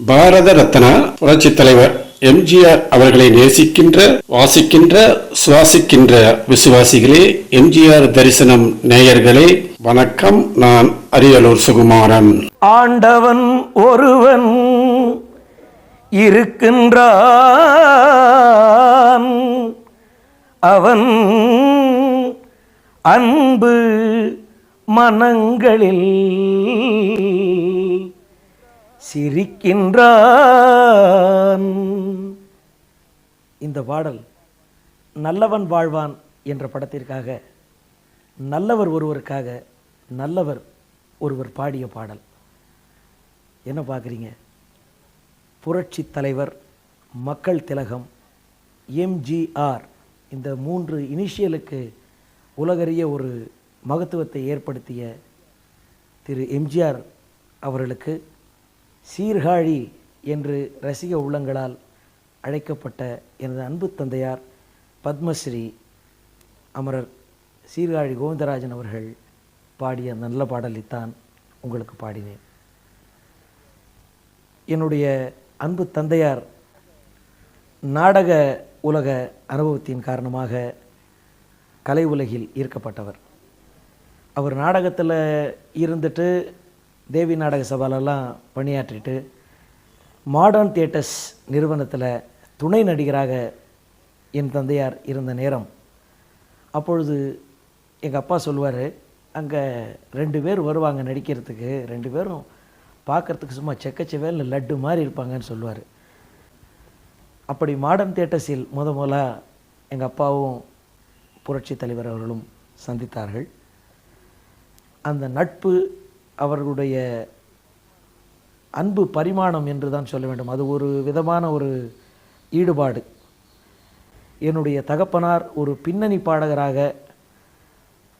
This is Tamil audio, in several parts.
பாரத ரத்னா புரட்சித் தலைவர் எம்ஜிஆர் அவர்களை நேசிக்கின்ற, வாசிக்கின்ற, சுவாசிக்கின்ற விசுவாசிகளே, எம்ஜிஆர் தரிசனம் நேயர்களே, வணக்கம். நான் அரியலூர் சுகுமாரன். ஆண்டவன் ஒருவன் இருக்கின்றான், அவன் அன்பு மனங்களில் சிரிக்கின்றான். இந்த பாடல் நல்லவன் வாழ்வான் என்ற படத்திற்காக நல்லவர் ஒருவருக்காக நல்லவர் ஒருவர் பாடிய பாடல். என்ன பார்க்குறீங்க? புரட்சி தலைவர், மக்கள் திலகம், எம்ஜிஆர், இந்த 3 இனிஷியலுக்கு உலகறிய ஒரு மகத்துவத்தை ஏற்படுத்திய திரு எம்ஜிஆர் அவர்களுக்கு சீர்காழி என்று ரசிக உள்ளங்களால் அழைக்கப்பட்ட எனது அன்பு தந்தையார் பத்மஸ்ரீ அமரர் சீர்காழி கோவிந்தராஜன் அவர்கள் பாடிய நல்ல பாடலைத்தான் உங்களுக்கு பாடினேன். என்னுடைய அன்பு தந்தையார் நாடக உலக அனுபவத்தின் காரணமாக கலை உலகில் ஈர்க்கப்பட்டவர். அவர் நாடகத்தில் இருந்துட்டு தேவி நாடக சபாலெல்லாம் பணியாற்றிட்டு மாடர்ன் தியேட்டர்ஸ் நிறுவனத்தில் துணை நடிகராக என் தந்தையார் இருந்த நேரம், அப்பொழுது எங்கள் அப்பா சொல்லுவார், அங்கே 2 பேர் வருவாங்க நடிக்கிறதுக்கு, 2 பேரும் பார்க்குறதுக்கு சும்மா செக்கச்சவேல்னு லட்டு மாதிரி இருப்பாங்கன்னு சொல்லுவார். அப்படி மாடர்ன் தியேட்டர்ஸில் முதலாக எங்கள் அப்பாவும் புரட்சி தலைவர் அவர்களும் சந்தித்தார்கள். அந்த நட்பு, அவர்களுடைய அன்பு பரிமாணம் என்று தான் சொல்ல வேண்டும். அது ஒரு விதமான ஒரு ஈடுபாடு. என்னுடைய தகப்பனார் ஒரு பின்னணி பாடகராக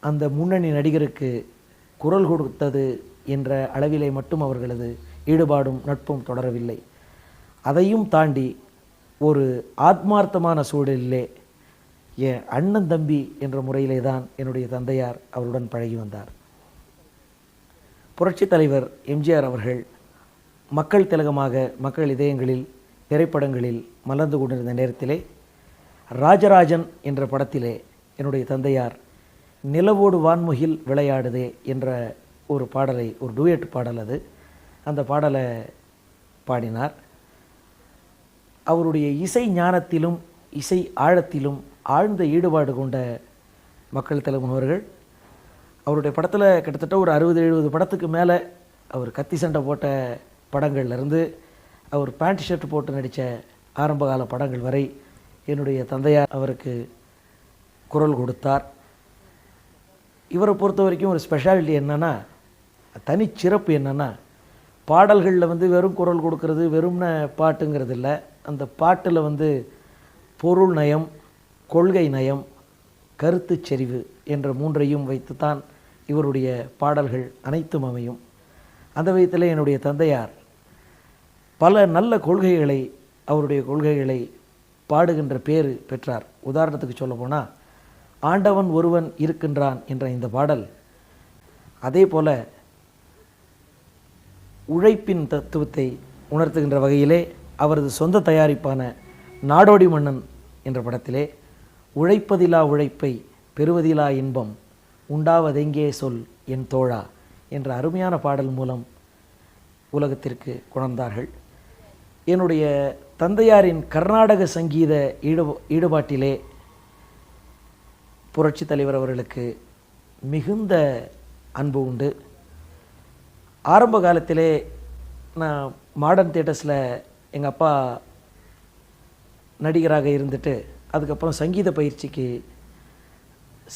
அந்த முன்னணி நடிகருக்கு குரல் கொடுத்தது என்ற அளவிலே மட்டும் அவர்களது ஈடுபாடும் நட்பும் தொடரவில்லை. அதையும் தாண்டி ஒரு ஆத்மார்த்தமான சூழலிலே என் அண்ணன் தம்பி என்ற முறையிலே தான் என்னுடைய தந்தையார் அவருடன் பழகி வந்தார். புரட்சி தலைவர் எம்ஜிஆர் அவர்கள் மக்கள் திலகமாக மக்கள் இதயங்களில், திரைப்படங்களில் மலர்ந்து கொண்டிருந்த நேரத்திலே ராஜராஜன் என்ற படத்திலே என்னுடைய தந்தையார் நிலவோடு வான்முகில் விளையாடுதே என்ற ஒரு பாடலை, ஒரு டூயட் பாடல் அது, அந்த பாடலை பாடினார். அவருடைய இசை ஞானத்திலும் இசை ஆழத்திலும் ஆழ்ந்த ஈடுபாடு கொண்ட மக்கள் திலகம் அவர்கள் அவருடைய படத்தில் கிட்டத்தட்ட ஒரு 60-70 படத்துக்கு மேலே அவர் கத்தி சண்டை போட்ட படங்கள்லேருந்து அவர் பேண்ட் ஷர்ட் போட்டு நடித்த ஆரம்பகால படங்கள் வரை என்னுடைய தந்தையார் அவருக்கு குரல் கொடுத்தார். இவரை பொறுத்த வரைக்கும் ஒரு ஸ்பெஷாலிட்டி என்னென்னா, தனிச்சிறப்பு என்னென்னா, பாடல்களில் வெறும் குரல் கொடுக்கறது, வெறும்ன பாட்டுங்கிறது இல்லை. அந்த பாட்டில் பொருள் நயம், கொள்கை நயம், கருத்து செறிவு என்ற 3ஐயும் வைத்துத்தான் இவருடைய பாடல்கள் அனைத்தும் அமையும். அந்த விதத்தில் என்னுடைய தந்தையார் பல நல்ல கொள்கைகளை, அவருடைய கொள்கைகளை பாடுகின்ற பேர் பெற்றார். உதாரணத்துக்கு சொல்ல போனால், ஆண்டவன் ஒருவன் இருக்கின்றான் என்ற இந்த பாடல், அதே போல உழைப்பின் தத்துவத்தை உணர்த்துகின்ற வகையிலே அவரது சொந்த தயாரிப்பான நாடோடி மன்னன் என்ற படத்திலே உழைப்பதிலா உழைப்பை பெறுவதிலா இன்பம் உண்டாவதெங்கே சொல் என் தோழா என்ற அருமையான பாடல் மூலம் உலகத்திற்கு கொணர்ந்தார்கள். என்னுடைய தந்தையாரின் கர்நாடக சங்கீத ஈடுபாட்டிலே புரட்சி தலைவர் அவர்களுக்கு மிகுந்த அன்பு உண்டு. ஆரம்ப காலத்திலே நான் மாடர்ன் தியேட்டர்ஸில் எங்கள் அப்பா நடிகராக இருந்துட்டு அதுக்கப்புறம் சங்கீத பயிற்சிக்கு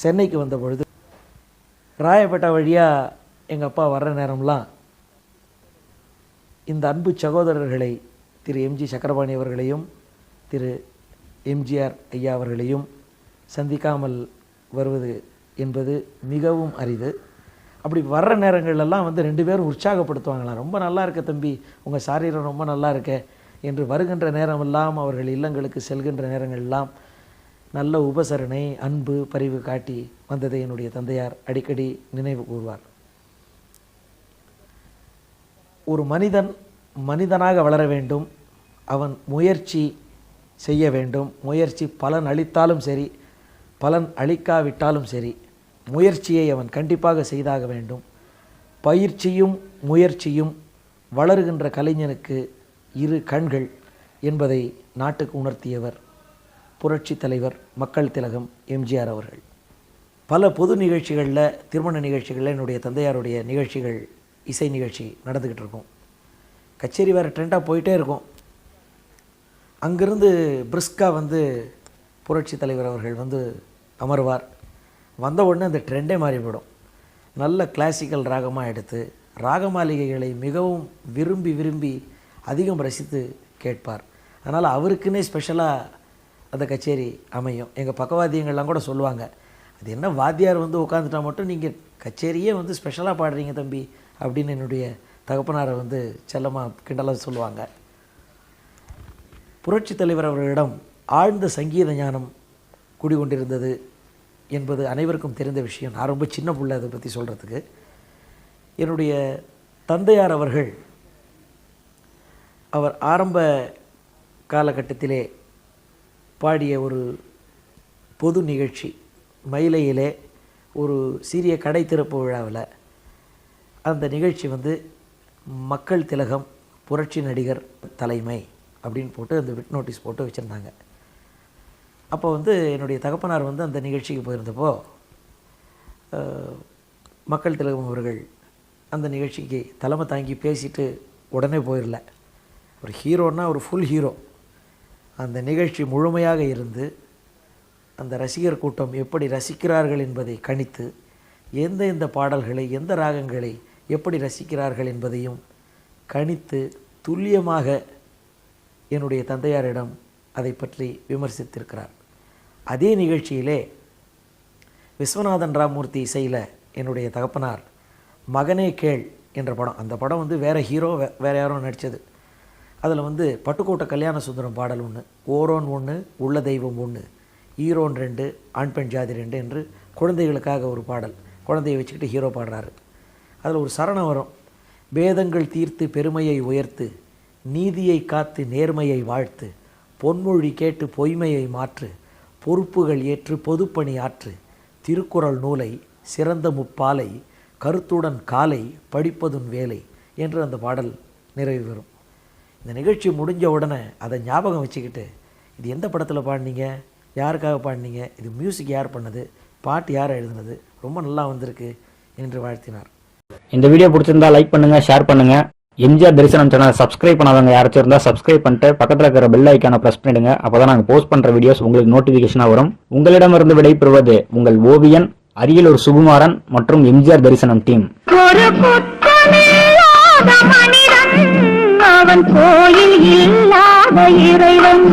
சென்னைக்கு வந்த பொழுது ராயப்பேட்டை வழியாக எங்கள் அப்பா வர்ற நேரம்லாம் இந்த அன்பு சகோதரர்களை, திரு எம்ஜி சக்கரபாணி அவர்களையும் திரு எம்ஜிஆர் ஐயா அவர்களையும் சந்திக்காமல் வருவது என்பது மிகவும் அரிது. அப்படி வர்ற நேரங்கள்லாம் 2 பேரும் உற்சாகப்படுத்துவாங்களாம். ரொம்ப நல்லா இருக்க தம்பி, உங்கள் சாரீரம் ரொம்ப நல்லா இருக்க என்று வருகின்ற நேரமெல்லாம், அவர்கள் இல்லங்களுக்கு செல்கின்ற நேரங்களெல்லாம் நல்ல உபசரணை, அன்பு, பரிவு காட்டி வந்ததை என்னுடைய தந்தையார் அடிக்கடி நினைவு கூர்வார். ஒரு மனிதன் மனிதனாக வளர வேண்டும், அவன் முயற்சி செய்ய வேண்டும். முயற்சி பலன் அளித்தாலும் சரி, பலன் அளிக்காவிட்டாலும் சரி, முயற்சியை அவன் கண்டிப்பாக செய்தாக வேண்டும். பயிற்சியும் முயற்சியும் வளருகின்ற கலைஞனுக்கு இரு கண்கள் என்பதை நாட்டுக்கு உணர்த்தியவர் புரட்சி தலைவர் மக்கள் திலகம் எம்ஜிஆர் அவர்கள். பல பொது நிகழ்ச்சிகளில், திருமண நிகழ்ச்சிகளில் என்னுடைய தந்தையாருடைய நிகழ்ச்சிகள், இசை நிகழ்ச்சி நடந்துக்கிட்டு இருக்கும். கச்சேரி வேறு ட்ரெண்டாக போயிட்டே இருக்கும். அங்கிருந்து பிரிஸ்காக வந்து புரட்சி தலைவர் அவர்கள் வந்து அமர்வார். வந்த உடனே அந்த ட்ரெண்டே மாறிவிடும். நல்ல கிளாசிக்கல் ராகமாக எடுத்து ராகமாளிகைகளை மிகவும் விரும்பி விரும்பி அதிகம் ரசித்து கேட்பார். அதனால் அவருக்குன்னே ஸ்பெஷலாக அந்த கச்சேரி அமையும். எங்கள் பக்கவாத்தியங்கள்லாம் கூட சொல்லுவாங்க, அது என்ன வாத்தியார் வந்து உட்காந்துட்டா மட்டும் நீங்கள் கச்சேரியே வந்து ஸ்பெஷலாக பாடுறீங்க தம்பி அப்படின்னு என்னுடைய தகப்பனாரை வந்து செல்லமாக கிண்டலாக சொல்லுவாங்க. புரட்சி தலைவர் அவர்களிடம் ஆழ்ந்த சங்கீத ஞானம் குடிகொண்டிருந்தது என்பது அனைவருக்கும் தெரிந்த விஷயம். நான் ரொம்ப சின்ன பிள்ளை அதை பற்றி சொல்கிறதுக்கு. என்னுடைய தந்தையார் அவர்கள் அவர் ஆரம்ப காலகட்டத்திலே பாடிய ஒரு பொது நிகழ்ச்சி மயிலையிலே ஒரு சிறிய கடை திறப்பு விழாவில், அந்த நிகழ்ச்சி வந்து மக்கள் திலகம் புரட்சி நடிகர் தலைமை அப்படின்னு போட்டு அந்த விட் நோட்டீஸ் போட்டு வச்சுருந்தாங்க. அப்போ வந்து என்னுடைய தகப்பனார் வந்து அந்த நிகழ்ச்சிக்கு போயிருந்தப்போ மக்கள் திலகம் அவர்கள் அந்த நிகழ்ச்சிக்கு தலைமை தாங்கி பேசிட்டு உடனே போயிடல. ஒரு ஹீரோன்னா ஒரு ஃபுல் ஹீரோ. அந்த நிகழ்ச்சி முழுமையாக இருந்து அந்த ரசிகர் கூட்டம் எப்படி ரசிக்கிறார்கள் என்பதை கணித்து, எந்த பாடல்களை எந்த ராகங்களை எப்படி ரசிக்கிறார்கள் என்பதையும் கணித்து துல்லியமாக என்னுடைய தந்தையாரிடம் அதை பற்றி விமர்சித்திருக்கிறார். அதே நிகழ்ச்சியிலே விஸ்வநாதன் ராமூர்த்தி இசையில் என்னுடைய தகப்பனார் மகனே கேள் என்ற படம், அந்த படம் வந்து வேறு ஹீரோ வேறு யாரோ நடித்தது. அதில் வந்து பட்டுக்கோட்டை கல்யாண சுந்தரம் பாடல் ஒன்று, ஓரோன் ஒன்று உள்ள தெய்வம் ஒன்று, ஈரோன் 2 ஆண் பெண் ஜாதி 2 என்று குழந்தைகளுக்காக ஒரு பாடல், குழந்தையை வச்சுக்கிட்டு ஹீரோ பாடுறாரு. அதில் ஒரு சரணம் வரும், பேதங்கள் தீர்த்து பெருமையை உயர்த்து, நீதியை காத்து நேர்மையை வாழ்த்து, பொன்மொழி கேட்டு பொய்மையை மாற்று, பொறுப்புகள் ஏற்று பொதுப்பணி ஆற்று, திருக்குறள் நூலை சிறந்த முப்பாலை, கருத்துடன் காலை படிப்பதுன் வேலை என்று அந்த பாடல் நிறைவு பெறும். இந்த நிகழ்ச்சி முடிஞ்ச உடனே அதை ஞாபகம் வச்சுக்கிட்டு, இது எந்த படத்தில் பாடினீங்க, யாருக்காக பாடினீங்க, இது மியூசிக் யார் பண்ணது, பாட்டு யார் எழுதுனது, ரொம்ப நல்லா வந்திருக்கு என்று வாழ்த்தினார். இந்த வீடியோ பிடிச்சிருந்தா லைக் பண்ணுங்க, ஷேர் பண்ணுங்க. எம்ஜிஆர் தரிசனம் சேனலை சப்ஸ்கிரைப் பண்ணாதவங்க யாராச்சும் இருந்தால் சப்ஸ்கிரைப் பண்ணிட்டு பக்கத்தில் இருக்கிற பெல் ஐக்கானை பிரஸ் பண்ணிடுங்க. அப்பதான் நாங்கள் போஸ்ட் பண்ற வீடியோஸ் உங்களுக்கு நோட்டிபிகேஷனாக வரும். உங்களிடமிருந்து விடைபெறுவது உங்கள் ஓவியன், அரியலூர் சுகுமாரன் மற்றும் எம்ஜிஆர் தரிசனம் டீம். அவன் கோயில் இல்லாத இறைவன்.